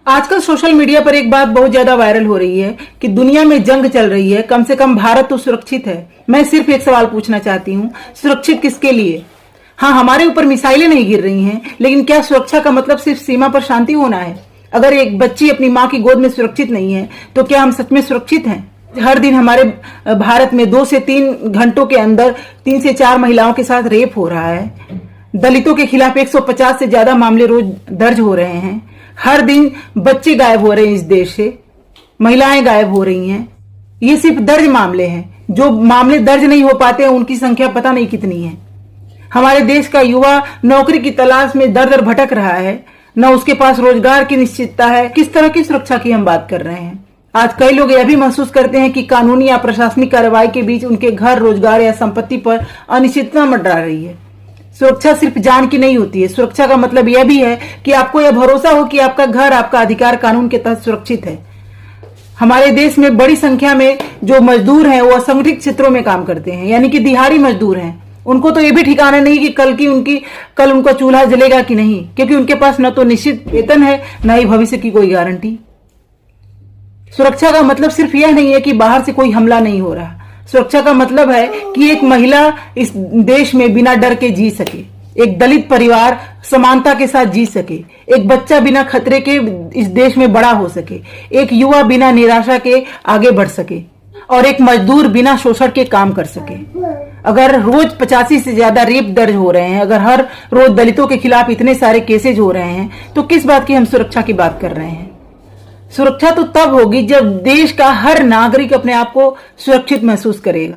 आजकल social media पर एक बात बहुत ज्यादा वायरल हो रही है कि दुनिया में जंग चल रही है, कम से कम भारत तो सुरक्षित है। मैं सिर्फ एक सवाल पूछना चाहती हूँ, सुरक्षित किसके लिए? हाँ, हमारे ऊपर मिसाइलें नहीं गिर रही हैं, लेकिन क्या सुरक्षा का मतलब सिर्फ सीमा पर शांति होना है? अगर एक बच्ची अपनी माँ की गोद में सुरक्षित नहीं है, तो क्या हम सच में सुरक्षित हैं? हर दिन हमारे भारत में 2 से 3 घंटों के अंदर 3 से 4 महिलाओं के साथ रेप हो रहा है। दलितों के खिलाफ 150 से ज्यादा मामले रोज दर्ज हो रहे हैं। हर दिन बच्चे गायब हो रहे हैं, इस देश से महिलाएं गायब हो रही हैं। ये सिर्फ दर्ज मामले हैं। जो मामले दर्ज नहीं हो पाते हैं उनकी संख्या पता नहीं कितनी है। हमारे देश का युवा नौकरी की तलाश में दर दर भटक रहा है, न उसके पास रोजगार की निश्चितता है। किस तरह की सुरक्षा की हम बात कर रहे हैं? आज कई लोग यह भी महसूस करते हैं कि कानूनी या प्रशासनिक कार्रवाई के बीच उनके घर, रोजगार या संपत्ति पर अनिश्चितता मंडरा रही है। सुरक्षा सिर्फ जान की नहीं होती है। सुरक्षा का मतलब यह भी है कि आपको यह भरोसा हो कि आपका घर, आपका अधिकार कानून के तहत सुरक्षित है। हमारे देश में बड़ी संख्या में जो मजदूर हैं वो असंगठित क्षेत्रों में काम करते हैं, यानी कि दिहाड़ी मजदूर हैं। उनको तो ये भी ठिकाना नहीं कि कल उनका चूल्हा जलेगा कि नहीं, क्योंकि उनके पास न तो निश्चित वेतन है, न ही भविष्य की कोई गारंटी। सुरक्षा का मतलब सिर्फ यह नहीं है कि बाहर से कोई हमला नहीं हो रहा। सुरक्षा का मतलब है कि एक महिला इस देश में बिना डर के जी सके, एक दलित परिवार समानता के साथ जी सके, एक बच्चा बिना खतरे के इस देश में बड़ा हो सके, एक युवा बिना निराशा के आगे बढ़ सके, और एक मजदूर बिना शोषण के काम कर सके। अगर रोज 85 से ज्यादा रेप दर्ज हो रहे हैं, अगर हर रोज दलितों के खिलाफ इतने सारे केसेज हो रहे हैं, तो किस बात की हम सुरक्षा की बात कर रहे हैं? सुरक्षा तो तब होगी जब देश का हर नागरिक अपने आप को सुरक्षित महसूस करेगा।